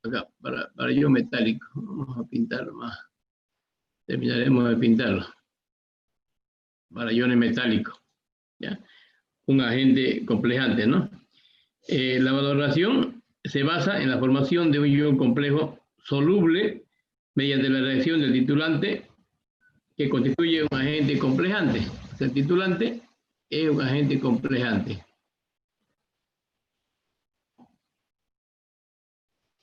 acá, para ion metálico. Vamos a pintarlo más. Terminaremos de pintarlo. Para iones metálicos. ¿Ya? Un agente complejante, ¿no? La valoración se basa en la formación de un ion complejo soluble mediante la reacción del titulante que constituye un agente complejante. El titulante es un agente complejante.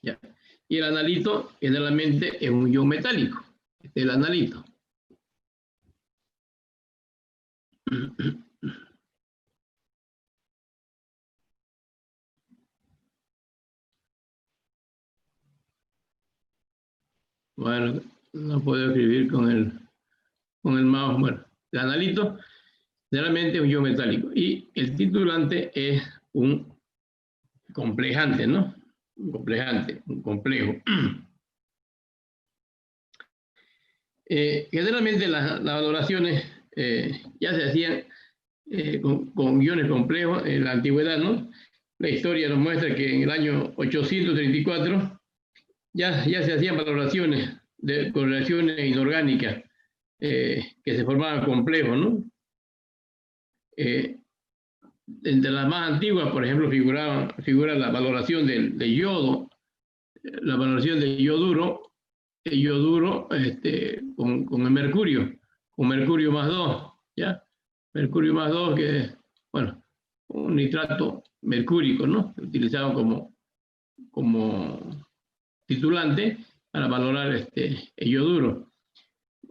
¿Ya? Y el analito generalmente es un ion metálico. Este es el analito. Bueno, no puedo escribir con el mouse. Bueno, el analito generalmente es un ion metálico. Y el titulante es un complejante, ¿no? Un complejante, un complejo. Generalmente las valoraciones ya se hacían con iones complejos en la antigüedad, ¿no? La historia nos muestra que en el año 834 ya se hacían valoraciones de correlaciones inorgánicas que se formaban complejos, ¿no? Entre las más antiguas, por ejemplo, figura la valoración de yodo, la valoración de yoduro, con el mercurio, con mercurio más 2, ¿ya? Mercurio más 2, que es, bueno, un nitrato mercúrico, ¿no? Utilizado como titulante para valorar el yoduro.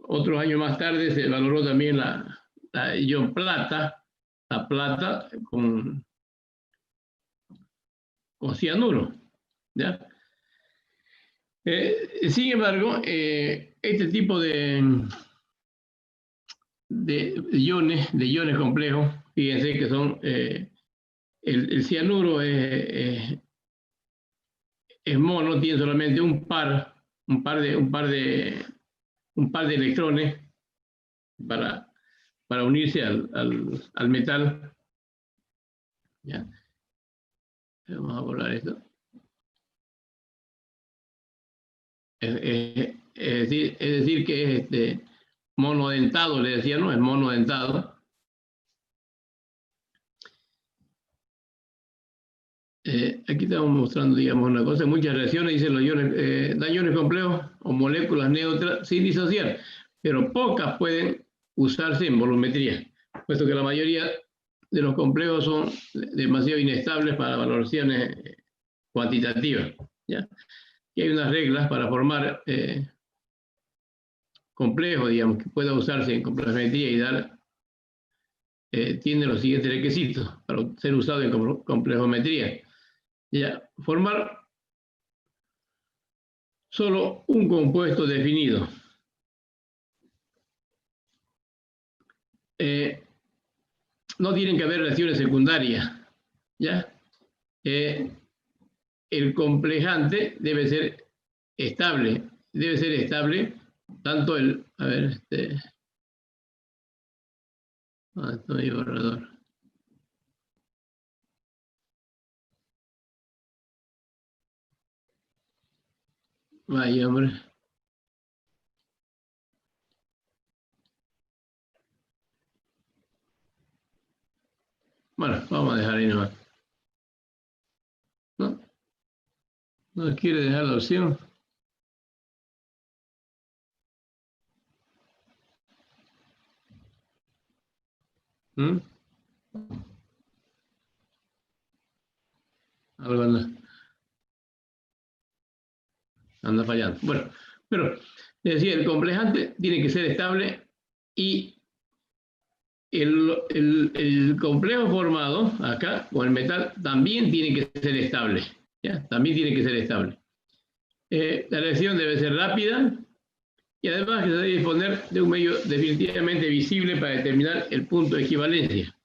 Otros años más tarde se valoró también la ion plata, la plata con cianuro, ¿ya? Sin embargo, este tipo de iones complejos, fíjense que son, el cianuro es mono, tiene solamente un par de electrones para unirse al metal. ¿Ya? Vamos a borrar esto. Es decir que es monodentado, le decía, ¿no? Es monodentado. Aquí estamos mostrando, digamos, una cosa. Muchas reacciones, dicen los iones, dan iones complejos o moléculas neutras sin disociar, pero pocas pueden usarse en volumetría, puesto que la mayoría de los complejos son demasiado inestables para valoraciones cuantitativas, ¿ya? Y hay unas reglas para formar complejos, digamos, que pueda usarse en complejometría y dar, tiene los siguientes requisitos para ser usado en complejometría. Ya, formar solo un compuesto definido. No tienen que haber reacciones secundarias, ¿ya? El complejante debe ser estable tanto el, a ver, estoy borrador. Vaya, hombre. Bueno, vamos a dejar ahí nomás. ¿No? ¿No quiere dejar la opción? ¿Mm? Algo anda fallando. Bueno, pero es decir, el complejante tiene que ser estable y el complejo formado acá con el metal también tiene que ser estable, ¿ya? También tiene que ser estable. La reacción debe ser rápida y además que se debe disponer de un medio definitivamente visible para determinar el punto de equivalencia.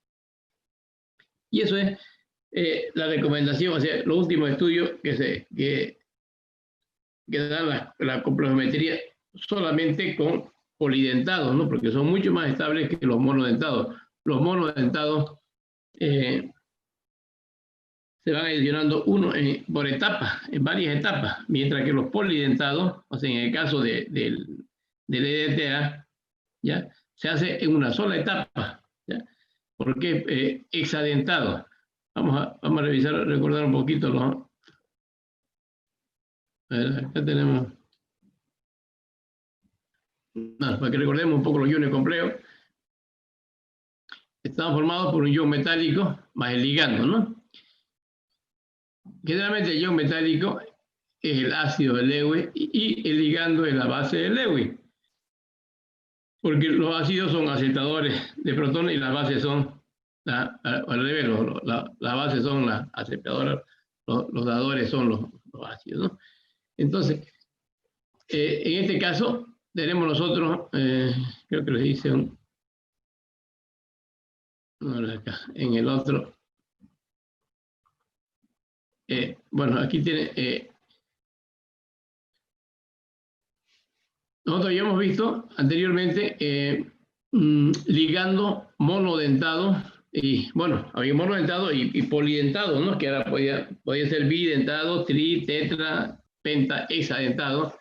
Y eso es la recomendación, o sea, los últimos estudios que dan la complejometría solamente con polidentados, ¿no? Porque son mucho más estables que los monodentados. Los monodentados se van adicionando uno por etapas, en varias etapas, mientras que los polidentados, o sea, en el caso del EDTA, ¿ya? Se hace en una sola etapa, ¿ya? Porque hexadentado. Vamos a revisar, recordar un poquito los... A ver, acá tenemos... No, para que recordemos un poco los iones complejos. Están formados por un ion metálico más el ligando, ¿no? Generalmente el ion metálico es el ácido de Lewis y el ligando es la base de Lewis. Porque los ácidos son aceptadores de protones y las bases son, al revés, las bases son las aceptadoras, los dadores son los ácidos, ¿no? Entonces, en este caso, tenemos nosotros, creo que les hice acá, en el otro. Bueno, aquí tiene... nosotros ya hemos visto anteriormente ligando monodentado y, bueno, había monodentado y polidentado, ¿no? Que ahora podía ser bidentado, tri, tetra, penta, hexadentado.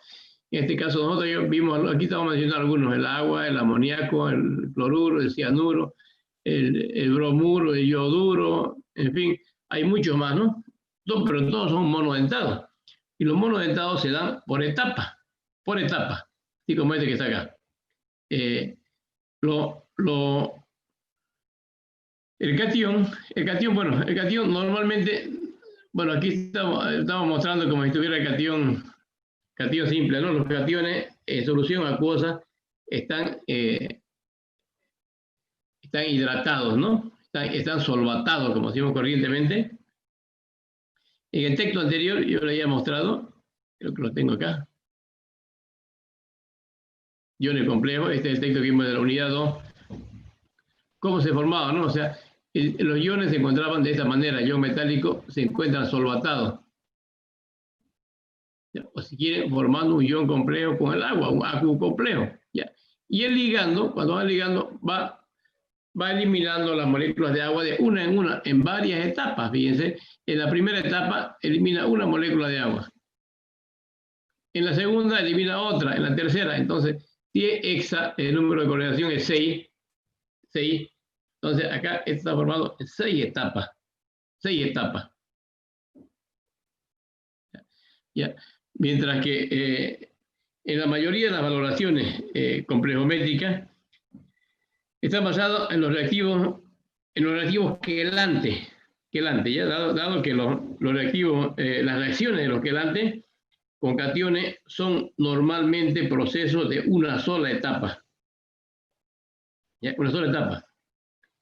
En este caso nosotros ya vimos, aquí estamos mencionando algunos, el agua, el amoníaco, el cloruro, el cianuro, el bromuro, el yoduro, en fin, hay muchos más, ¿no? Pero todos son monodentados. Y los monodentados se dan por etapa, así como este que está acá. El catión normalmente, bueno, aquí estamos mostrando como si estuviera el catión simple, ¿no? Los cationes en solución acuosa están hidratados, ¿no? Están solvatados, como decimos corrientemente. En el texto anterior yo lo había mostrado, creo que lo tengo acá. Iones complejos, este es el texto que vimos de la unidad 2. ¿Cómo se formaban, no? O sea, los iones se encontraban de esta manera, ion metálico se encuentran solvatados. ¿Ya? O si quieren, formando un ion complejo con el agua, un acu complejo. ¿Ya? Y el ligando, cuando va ligando, va eliminando las moléculas de agua de una en una, en varias etapas. Fíjense, en la primera etapa elimina una molécula de agua. En la segunda elimina otra, en la tercera, entonces, si es hexa, el número de correlación es 6. Entonces, acá está formado en 6 etapas. 6 etapas. ¿Ya? Mientras que en la mayoría de las valoraciones complejométricas están basados en los reactivos quelantes. ¿Ya? Dado que los reactivos, las reacciones de los quelantes con cationes son normalmente procesos de una sola etapa. ¿Ya? Una sola etapa.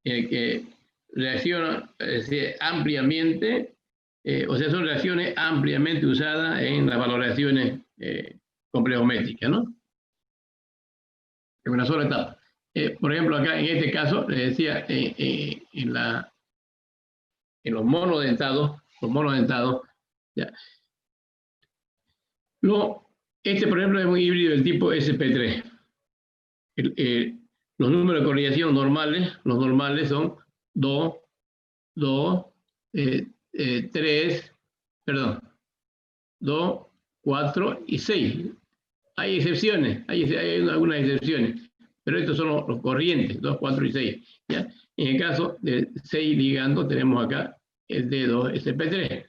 Que reaccionan ampliamente, o sea, son reacciones ampliamente usadas en las valoraciones complejométricas, ¿no? En una sola etapa. Por ejemplo, acá en este caso, les decía, en los monodentados, ¿ya? Este, por ejemplo, es un híbrido del tipo sp3. Los números de correlación normales, los normales son 2, 3, perdón, 2, 4 y 6. Hay excepciones, hay algunas excepciones, pero estos son los corrientes, 2, 4 y 6. ¿Ya? En el caso de 6 ligando, tenemos acá el D2SP3.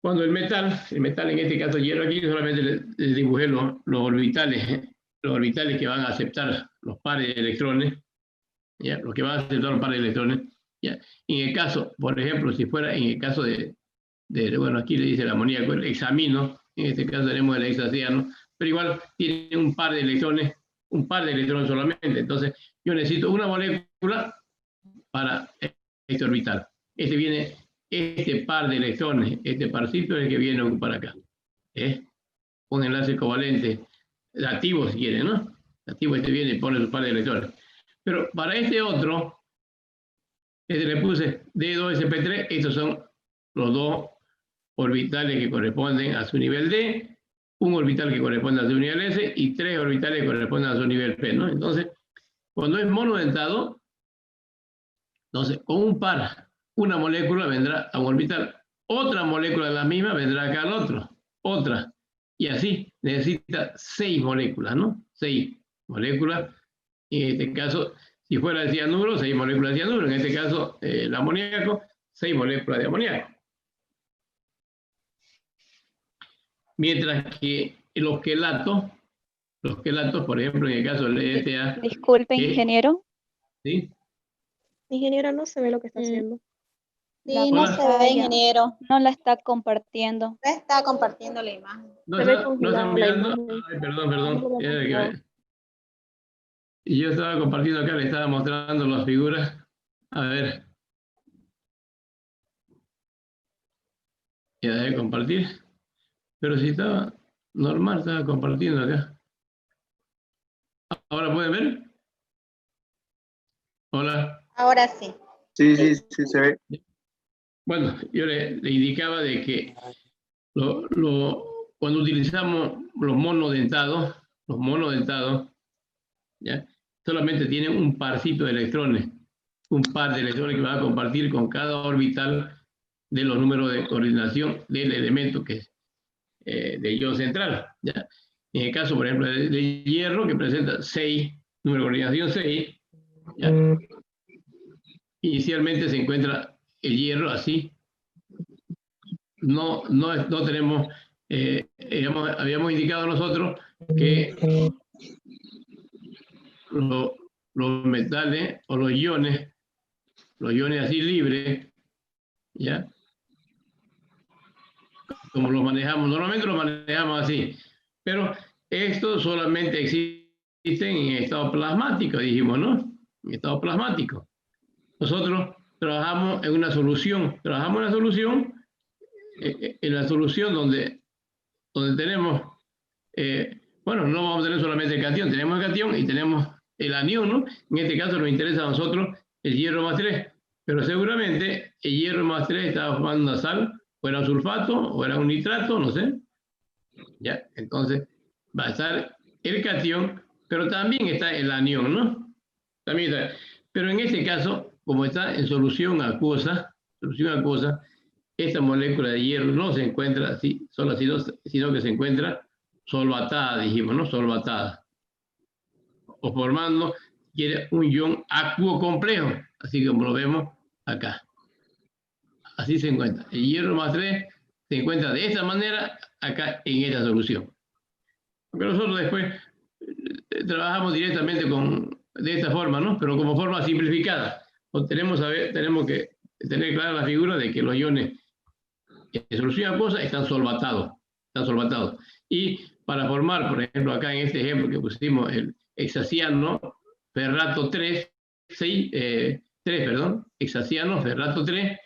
Cuando el metal en este caso hierro, aquí solamente les dibujé los orbitales, los orbitales que van a aceptar los pares de electrones, ¿ya? Los que van a aceptar los pares de electrones. ¿Ya? En el caso, por ejemplo, si fuera en el caso bueno, aquí le dice el amoníaco, el hexamino, en este caso tenemos el hexaciano, pero igual tiene un par de electrones solamente. Entonces, yo necesito una molécula para este orbital. Este par de electrones, este parcito es el que viene a ocupar acá. Un enlace covalente activo, si quiere, ¿no? Activo viene y pone su par de electrones. Pero para este otro, le puse D2SP3, estos son los dos orbitales que corresponden a su nivel D, un orbital que corresponde a su nivel S y 3 orbitales que corresponden a su nivel P, ¿no? Entonces, cuando es monodentado, entonces con un par una molécula vendrá a un orbital, otra molécula de la misma vendrá acá al otro, otra, y así necesita 6 moléculas, ¿no? 6 moléculas. En este caso, si fuera el cianuro, 6 moléculas de cianuro. En este caso, el amoníaco, 6 moléculas de amoníaco. Mientras que los quelatos, por ejemplo, en el caso del ETA... Disculpe, ingeniero. ¿Sí? Ingeniero, no se ve lo que está haciendo. Sí, no se ve, ingeniero. No la está compartiendo. No está compartiendo la imagen. No, Se ve no congelada están la mirando. imagen. Ay, perdón. Y yo estaba compartiendo acá, le estaba mostrando las figuras. A ver. Ya dejé compartir. Pero si estaba normal, estaba compartiendo acá. ¿Ahora pueden ver? Hola. Ahora sí. Sí, se ve. Bueno, yo le indicaba de que cuando utilizamos los monodentados, ¿ya? Solamente tienen un parcito de electrones, un par de electrones que van a compartir con cada orbital de los números de coordinación del elemento que es del ion central, ¿ya? En el caso, por ejemplo, del hierro, que presenta 6, número de coordinación 6, ¿ya? Inicialmente se encuentra el hierro así. No tenemos, habíamos indicado nosotros que los metales o los iones así libres, ¿ya? Como los manejamos, normalmente los manejamos así, pero estos solamente existen en estado plasmático, dijimos, ¿no? En estado plasmático. Nosotros trabajamos en una solución, en la solución donde tenemos, bueno, no vamos a tener solamente el catión, tenemos el catión y tenemos el anión, ¿no? En este caso nos interesa a nosotros el hierro más 3, pero seguramente el hierro más 3 estaba formando una sal, o era un sulfato, o era un nitrato, no sé. Ya, entonces va a estar el catión, pero también está el anión, ¿no? También está. Pero en este caso, como está en solución acuosa, esta molécula de hierro no se encuentra así, solo así, sino que se encuentra solvatada, dijimos, ¿no? Solvatada. O formando, quiere un ion acuo complejo, así como lo vemos acá. Así se encuentra. El hierro más 3 se encuentra de esta manera acá en esta solución. Porque nosotros después trabajamos directamente de esta forma, ¿no? Pero como forma simplificada. Tenemos que tener clara la figura de que los iones en solución acuosa están solvatados. Y para formar, por ejemplo, acá en este ejemplo que pusimos el hexaciano ferrato 3, hexaciano ferrato 3,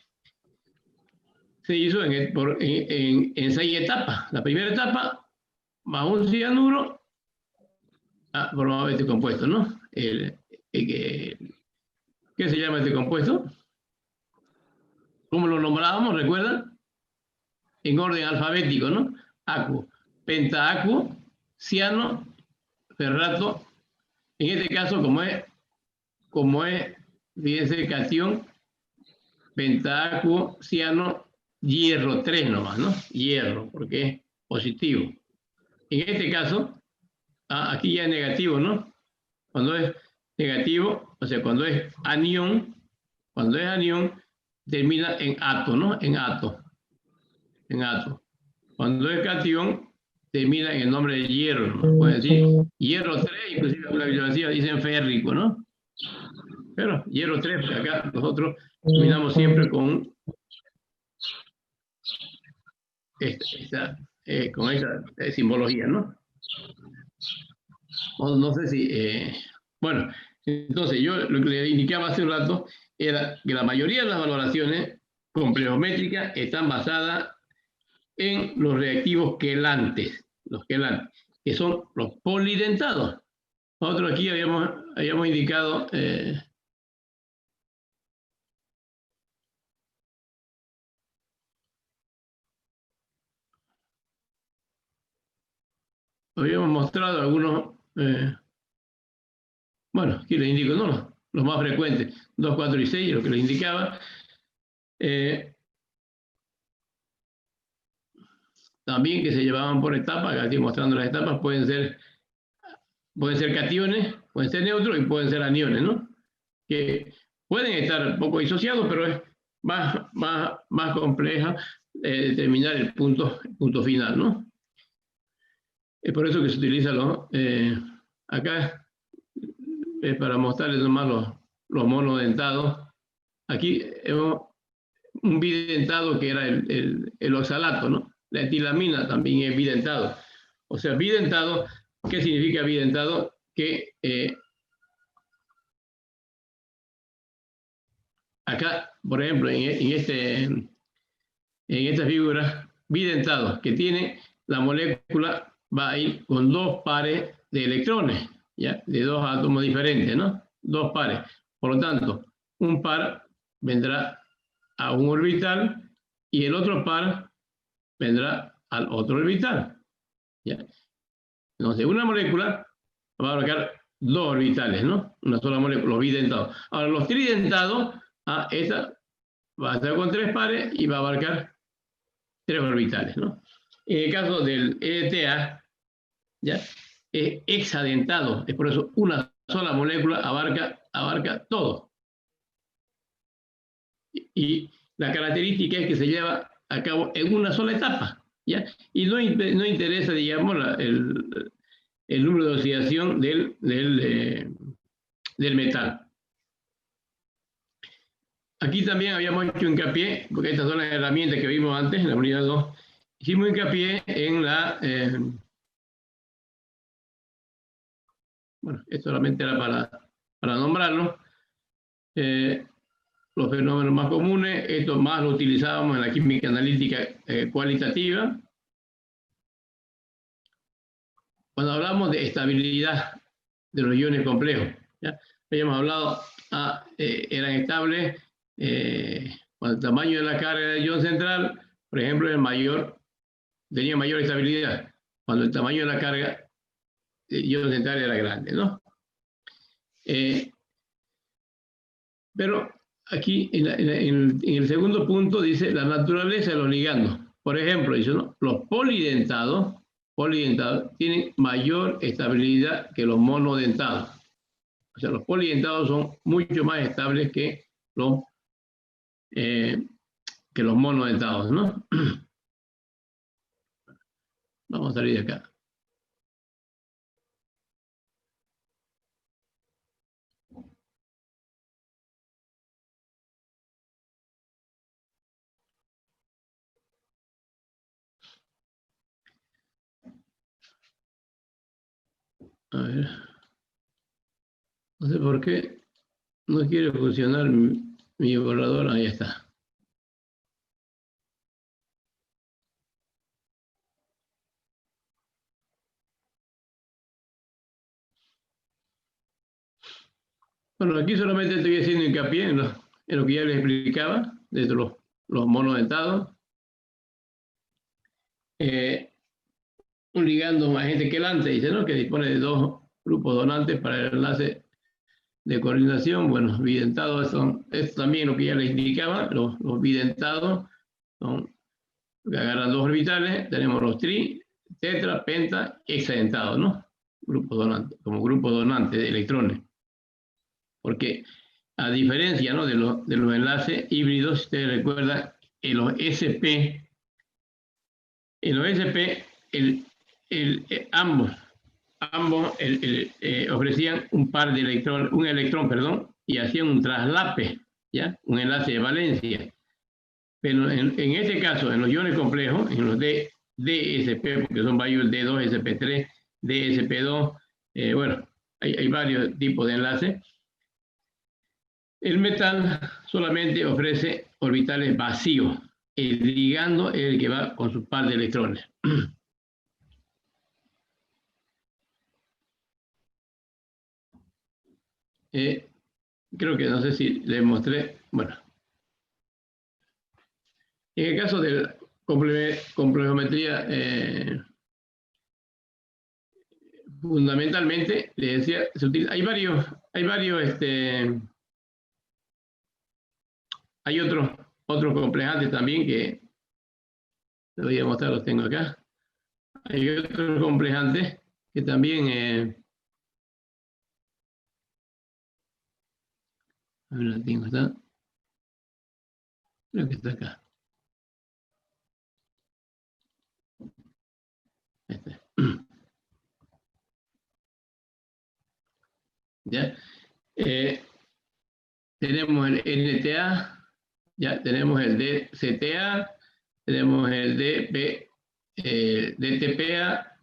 se hizo en 6 etapas. La primera etapa, más un cianuro, formaba este compuesto, ¿no? ¿Qué se llama este compuesto? ¿Cómo lo nombrábamos? ¿Recuerdan? En orden alfabético, ¿no? Acuo, pentaacuo, ciano, ferrato. En este caso, como es, fíjense, catión, pentaacuo, ciano, hierro 3 nomás, ¿no? Hierro, porque es positivo. En este caso, aquí ya es negativo, ¿no? Cuando es negativo, o sea, cuando es anión, termina en ato, ¿no? En ato. Cuando es catión, termina en el nombre de hierro, ¿no? Pueden decir hierro 3, inclusive la bibliografía dicen férrico, ¿no? Pero hierro 3, porque acá nosotros terminamos siempre con esta simbología, ¿no? No sé si... bueno, entonces yo lo que le indicaba hace un rato era que la mayoría de las valoraciones complejométricas están basadas en los reactivos quelantes, que son los polidentados. Nosotros aquí habíamos indicado... habíamos mostrado algunos, bueno, aquí les indico, ¿no? Los más frecuentes, 2, 4 y 6, lo que les indicaba. También que se llevaban por etapas, acá estoy mostrando las etapas, pueden ser cationes, pueden ser neutros y pueden ser aniones, ¿no? Que pueden estar poco disociados, pero es más compleja determinar el punto final, ¿no? Es por eso que se utiliza acá, para mostrarles nomás los monodentados. Aquí un bidentado que era el oxalato, ¿no? La etilamina también es bidentado. O sea, bidentado, ¿qué significa bidentado? Que acá, por ejemplo, en esta figura, bidentado, que tiene la molécula, va a ir con 2 pares de electrones, ¿ya? De 2 átomos diferentes, ¿no? 2 pares. Por lo tanto, un par vendrá a un orbital y el otro par vendrá al otro orbital, ¿ya? Entonces, una molécula va a abarcar 2 orbitales, ¿no? Una sola molécula, los bidentados. Ahora, los tridentados, esta va a estar con 3 pares y va a abarcar 3 orbitales, ¿no? En el caso del ETA, ¿ya? Es hexadentado, es por eso una sola molécula abarca todo. Y la característica es que se lleva a cabo en una sola etapa, ¿ya? Y no interesa, digamos, el número de oxidación del metal. Aquí también habíamos hecho hincapié, porque estas son las herramientas que vimos antes, en la unidad 2, hicimos hincapié en bueno, esto solamente era para nombrarlo, los fenómenos más comunes, esto más lo utilizábamos en la química analítica cualitativa. Cuando hablamos de estabilidad de los iones complejos, ¿ya? Habíamos hablado, eran estables cuando el tamaño de la carga del ion central, por ejemplo, tenía mayor estabilidad, cuando el tamaño de la carga del ion central era grande, ¿no? Pero aquí, en el segundo punto, dice la naturaleza de los ligandos. Por ejemplo, dice, ¿no? Los polidentados tienen mayor estabilidad que los monodentados. O sea, los polidentados son mucho más estables que los monodentados, ¿no? Vamos a salir de acá. A ver. No sé por qué no quiere funcionar mi borrador. Ahí está. Bueno, aquí solamente estoy haciendo hincapié en lo que ya les explicaba, de los monodentados. Un ligando más agente quelante, dice, ¿no? Que dispone de 2 grupos donantes para el enlace de coordinación. Bueno, bidentados es también lo que ya les indicaba, los bidentados son que agarran 2 orbitales, tenemos los tri, tetra, penta, hexadentados, ¿no? Grupos donantes, como grupo donante de electrones. Porque a diferencia, ¿no?, de los enlaces híbridos, si ustedes recuerdan, en los SP, ambos ofrecían un electrón, y hacían un traslape, ¿ya? Un enlace de valencia. Pero en este caso, en los iones complejos, en los DSP, porque son varios D2, SP3, DSP2, bueno, hay varios tipos de enlaces. El metal solamente ofrece orbitales vacíos. El ligando es el que va con su par de electrones. Creo que no sé si les mostré. Bueno. En el caso de la complejometría, fundamentalmente, les decía, hay otros otros complejantes también que les voy a mostrar, los tengo acá. Hay otros complejantes que también... a ver, lo tengo, ¿está? Creo que está acá. Este. ¿Ya? Tenemos el NTA, ya tenemos el DCTA, tenemos el DTPA,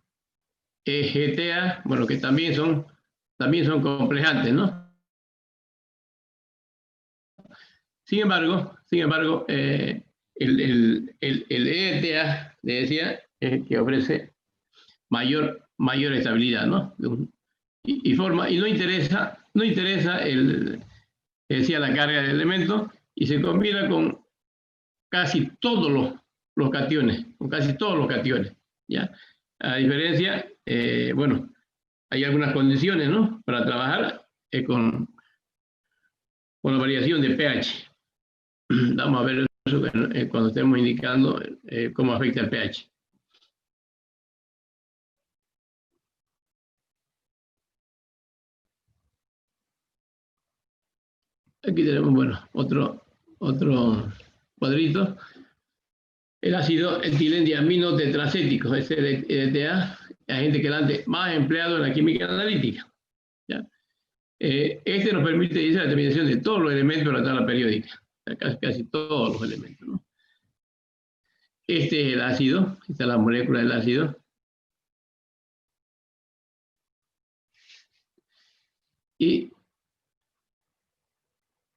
EGTA, bueno, que también son complejantes, ¿no? Sin embargo, el ETA, le decía, es el que ofrece mayor estabilidad, ¿no? Y no interesa decía, la carga del elemento, y se combina con casi todos los cationes, ¿ya? A diferencia, bueno, hay algunas condiciones, ¿no? Para trabajar con la variación de pH. Vamos a ver eso cuando estemos indicando cómo afecta el pH. Aquí tenemos, bueno, otro cuadrito. El ácido etilendiamino tetracético, es el ETA, agente quelante más empleado en la química analítica. ¿Ya? Este nos permite la determinación de todos los elementos de la tabla periódica, casi todos los elementos, ¿no? Este es el ácido, esta es la molécula del ácido. Y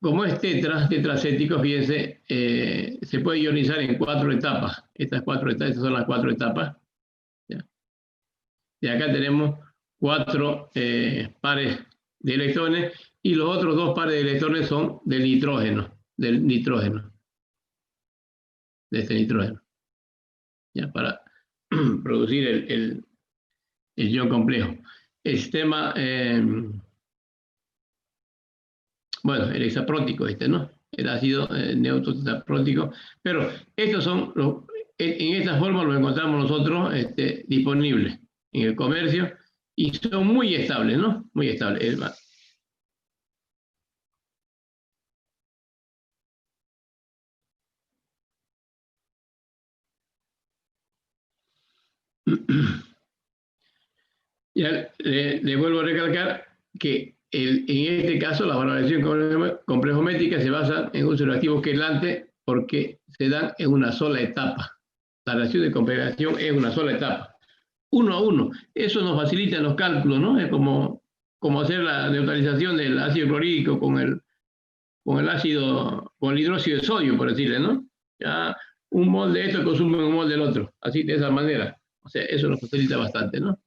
como es tetracético, fíjense, se puede ionizar en 4 etapas. Estas son las 4 etapas. ¿Ya? Y acá tenemos 4 pares de electrones, y los otros 2 pares de electrones son del nitrógeno, de este nitrógeno, ¿ya? Para producir el ion complejo. El sistema, bueno, el hexaprótico ¿no? El ácido neutro tetraprótico, pero estos son en esta forma los encontramos nosotros disponibles en el comercio, y son muy estables, ¿no? Muy estables. Ya le vuelvo a recalcar que en este caso la valoración complejométrica se basa en un reactivo quelante porque se dan en una sola etapa. La reacción de complejación es una sola etapa, 1 a 1. Eso nos facilita en los cálculos, ¿no? Es como hacer la neutralización del ácido clorhídrico con el hidróxido de sodio, por decirle, ¿no? Ya un mol de esto consume un mol del otro, así de esa manera. O sea, eso nos facilita bastante, ¿no?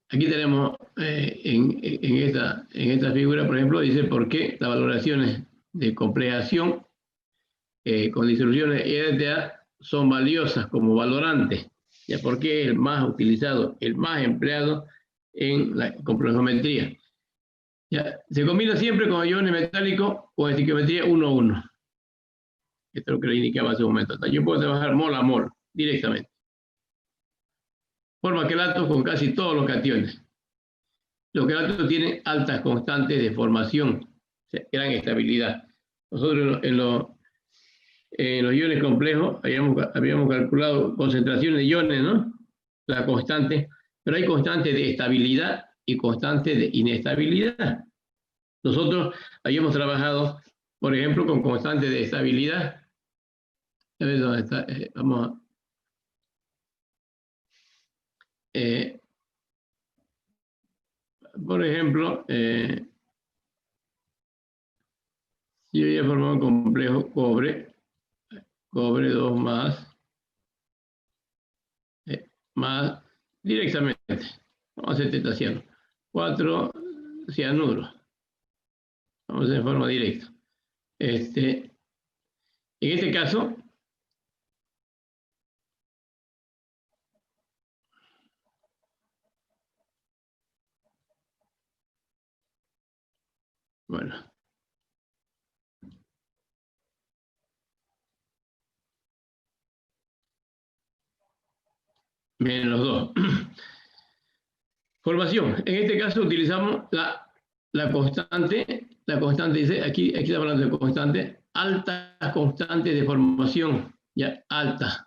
Aquí tenemos en esta figura, por ejemplo, dice por qué las valoraciones de complejación con disoluciones EDTA son valiosas como valorantes. ¿Ya? ¿Por qué es el más utilizado, el más empleado en la complejometría? ¿Ya? Se combina siempre con iones metálicos con estequiometría 1 a 1. Esto es lo que le indicaba hace un momento. Yo puedo trabajar mol a mol directamente. Forma quelatos con casi todos los cationes. Los quelatos tienen altas constantes de formación, o sea, gran estabilidad. Nosotros en los iones complejos habíamos calculado concentraciones de iones, ¿no? La constante, pero hay constantes de estabilidad y constantes de inestabilidad. Nosotros habíamos trabajado, por ejemplo, con constantes de estabilidad. A ver dónde está. Vamos a... por ejemplo, si yo ya he formado un complejo cobre 2 más directamente, vamos a hacer tetaciano, 4 cianuros, vamos a hacer en forma directa. En este caso, Bueno. Bien, los dos. Formación. En este caso utilizamos la constante. La constante dice, aquí está hablando de constante, altas constantes de formación. Ya, altas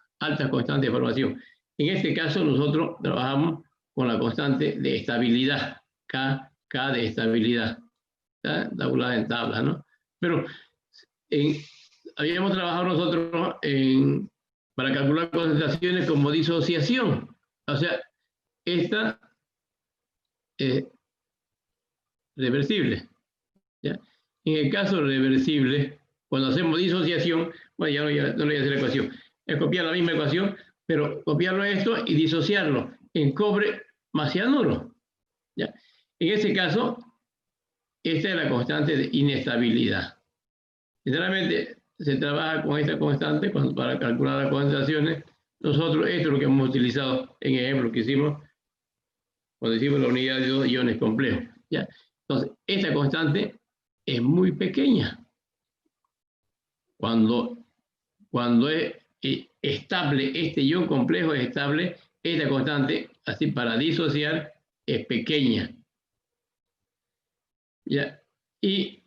constantes de formación. En este caso nosotros trabajamos con la constante de estabilidad. K de estabilidad. ¿Está? Tabulada en tablas, ¿no? Pero habíamos trabajado nosotros para calcular concentraciones como disociación. O sea, esta es reversible. ¿Ya? En el caso reversible, cuando hacemos disociación, bueno, ya no le voy a hacer la ecuación, es copiar la misma ecuación, pero copiarlo a esto y disociarlo en cobre más cianuro. ¿Ya? En ese caso, esta es la constante de inestabilidad. Generalmente se trabaja con esta constante para calcular las concentraciones. Nosotros, esto es lo que hemos utilizado en ejemplo que hicimos cuando hicimos la unidad de 2 iones complejos. ¿Ya? Entonces, esta constante es muy pequeña. Cuando es estable, este ion complejo es estable, esta constante, así para disociar, es pequeña. ¿Ya? Y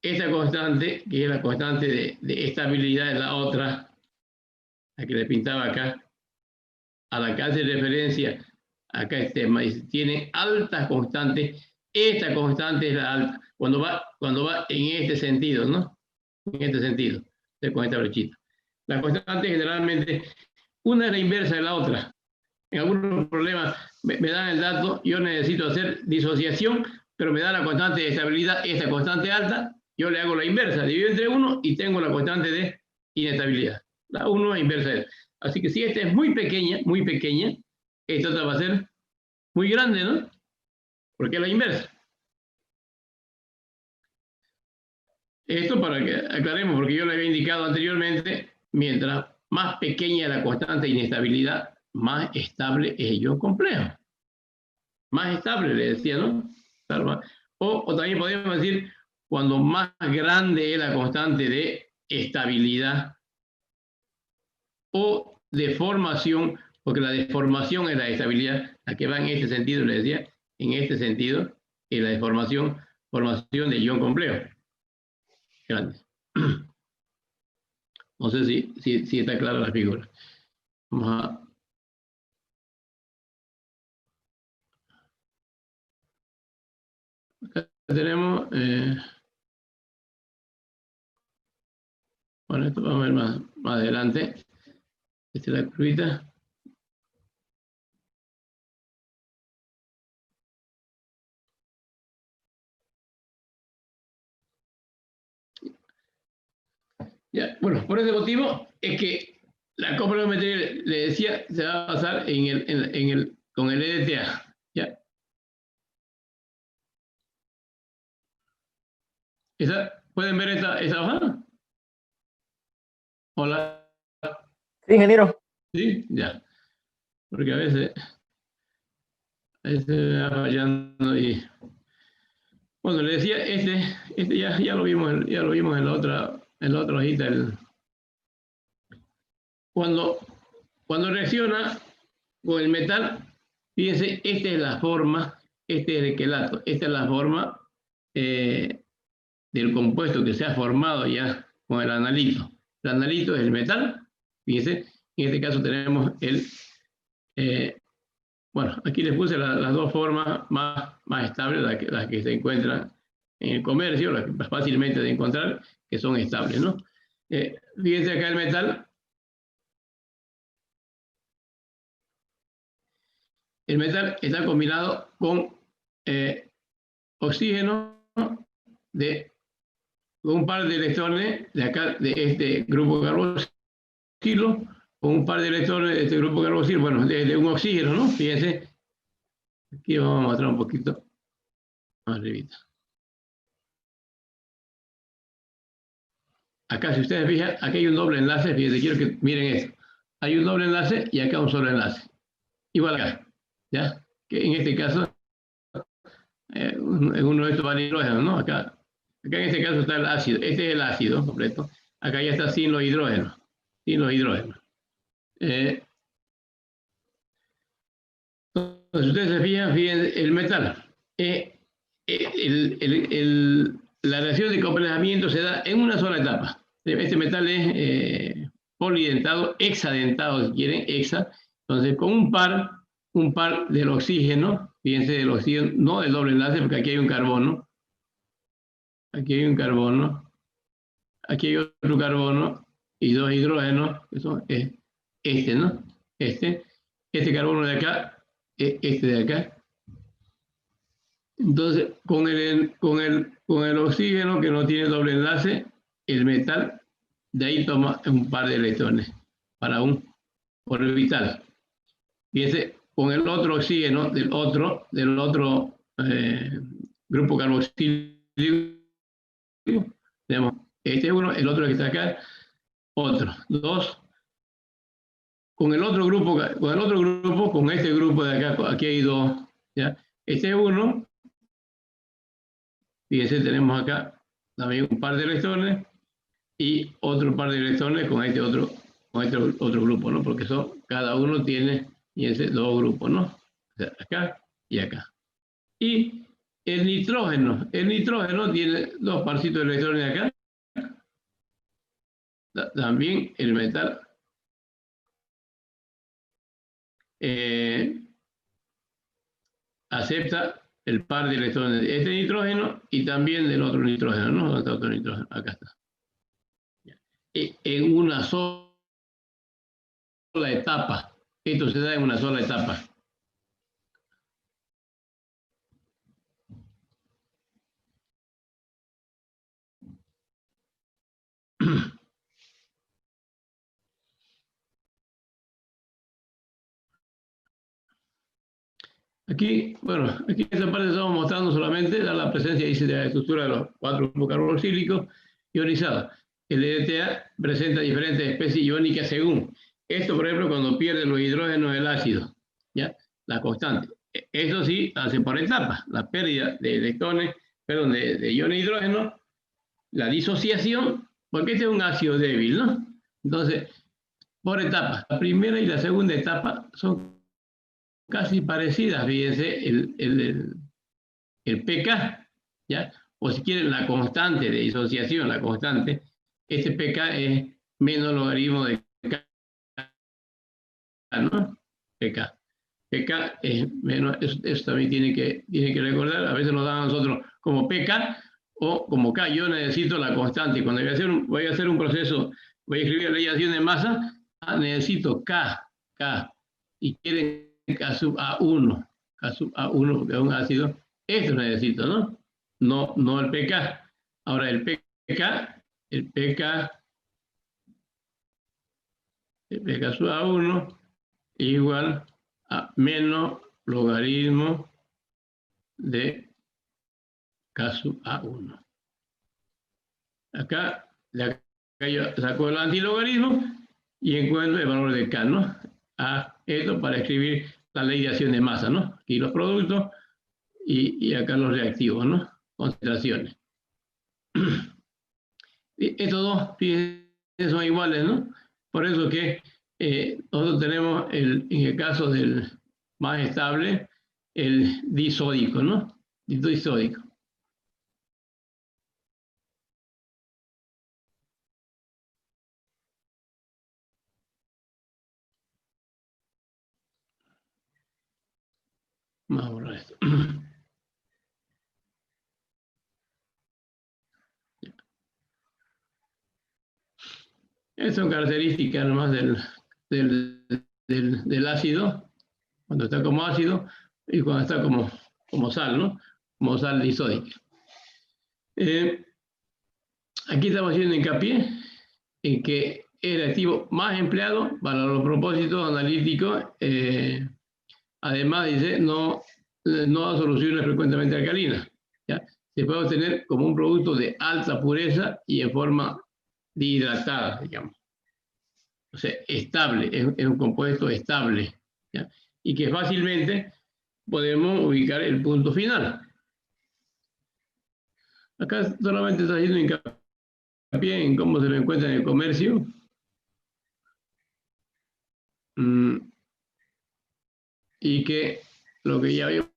esta constante, que es la constante de estabilidad, es la otra, la que le pintaba acá, a la que hace referencia acá este tema, tiene altas constantes. Esta constante es la alta, cuando va en este sentido, ¿no? En este sentido, con esta flechita. La constante generalmente, una es la inversa de la otra. En algunos problemas me dan el dato, yo necesito hacer disociación, pero me da la constante de estabilidad, esta constante alta, yo le hago la inversa, divido entre 1 y tengo la constante de inestabilidad. La 1 es inversa de esta. Así que si esta es muy pequeña, esta otra va a ser muy grande, ¿no? Porque es la inversa. Esto para que aclaremos, porque yo le había indicado anteriormente, mientras más pequeña es la constante de inestabilidad, más estable es el ion complejo. Más estable, le decía, ¿no? O también podríamos decir, cuando más grande es la constante de estabilidad o deformación, porque la deformación es la estabilidad, la que va en este sentido, le decía, en este sentido, es la deformación, formación de ion complejo. Grande. No sé si está clara la figura. Vamos a... Acá tenemos... bueno, esto vamos a ver más adelante. Esta es la curvita. Ya, bueno, por ese motivo es que la complementaria, le decía, se va a basar con el EDTA. ¿Ya? ¿Pueden ver esa hoja? Hola. Sí, ingeniero. Sí, ya. Porque a veces me va fallando y... Bueno, le decía, este ya lo vimos en la otra hojita. Cuando reacciona con el metal, fíjense, esta es la forma, este es el quelato, esta es la forma del compuesto que se ha formado ya con el analito. El analito es el metal, fíjense, en este caso tenemos bueno, aquí les puse las dos formas más estables, las que se encuentran en el comercio, las que fácilmente de encontrar, que son estables, ¿no? Fíjense acá el metal. El metal está combinado con oxígeno con un par de electrones de acá, de este grupo carboxilo, con un par de electrones de este grupo carboxilo, bueno, de un oxígeno, ¿no? Fíjense, aquí vamos a mostrar un poquito más arribita. Acá, si ustedes fijan, aquí hay un doble enlace, fíjense, quiero que miren esto. Hay un doble enlace y acá un solo enlace. Igual acá, ¿ya? Que en este caso, en uno de estos va el hidrógeno, ¿no? Acá Acá en este caso está el ácido. Este es el ácido completo. Acá ya está sin los hidrógenos. Sin los hidrógenos. Entonces, ustedes se fijan, fíjense, el metal. La reacción de complejamiento se da en una sola etapa. Este metal es polidentado, hexadentado, si quieren, hexa. Entonces, con un par del oxígeno, fíjense del oxígeno, no del doble enlace, porque aquí hay un carbono. Aquí hay un carbono. Aquí hay otro carbono y dos hidrógenos, que son este, ¿no? Este carbono de acá, este de acá. Entonces, con el oxígeno que no tiene doble enlace, el metal de ahí toma un par de electrones para un orbital. Fíjense, con el otro oxígeno del otro grupo carboxílico, tenemos este uno, el otro que está acá, otro, dos. Con el otro grupo, con este grupo de acá, aquí hay dos, ¿ya? Este es uno. Fíjense, tenemos acá también un par de electrones y otro par de electrones con este otro grupo, ¿no? Porque cada uno tiene, fíjense, dos grupos, ¿no? O sea, acá y acá. Y el nitrógeno tiene dos parcitos de electrones acá. También el metal acepta el par de electrones de este nitrógeno y también del otro nitrógeno, ¿no? ¿Dónde está otro nitrógeno? Acá está. En una sola etapa. Esto se da en una sola etapa. Aquí, bueno, aquí en esta parte estamos mostrando solamente la presencia, dice, de la estructura de los 4 grupos carboxílicos ionizados. El EDTA presenta diferentes especies iónicas según. Esto, por ejemplo, cuando pierde los hidrógenos del ácido, ¿ya? La constante. Eso sí, hace por etapas. La pérdida de electrones, perdón, de iones de hidrógeno, la disociación, porque este es un ácido débil, ¿no? Entonces, por etapas. La primera y la segunda etapa son casi parecidas, fíjense, el pK, ¿ya? O si quieren la constante de disociación, la constante, este pK es menos logaritmo de K, ¿no? pK es menos, eso también tiene que recordar, a veces nos dan a nosotros como pK o como K. Yo necesito la constante, cuando voy a hacer un proceso, voy a escribir la ley de acción de masa, necesito K, y quieren K sub A1, porque es un ácido, esto necesito, ¿no? No el pK. Ahora el pK sub A1 igual a menos logaritmo de K sub A1. Acá yo saco el antilogaritmo y encuentro el valor de K, ¿no? A esto para escribir la ley de acción de masa, ¿no? Aquí los productos y acá los reactivos, ¿no? Concentraciones. Estos dos, fíjense, son iguales, ¿no? Por eso que nosotros tenemos, en el caso del más estable, el disódico, ¿no? Disódico. Vamos a borrar esto. Estas son características nomás del ácido, cuando está como ácido y cuando está como sal, ¿no? Como sal disódica. Aquí estamos haciendo hincapié en que es el activo más empleado para los propósitos analíticos. Además, dice, no da soluciones frecuentemente alcalinas. ¿Ya? Se puede obtener como un producto de alta pureza y en forma dihidratada, digamos. O sea, estable, es un compuesto estable, ¿ya? Y que fácilmente podemos ubicar el punto final. Acá solamente está haciendo hincapié en cómo se lo encuentra en el comercio. Y que lo que ya habíamos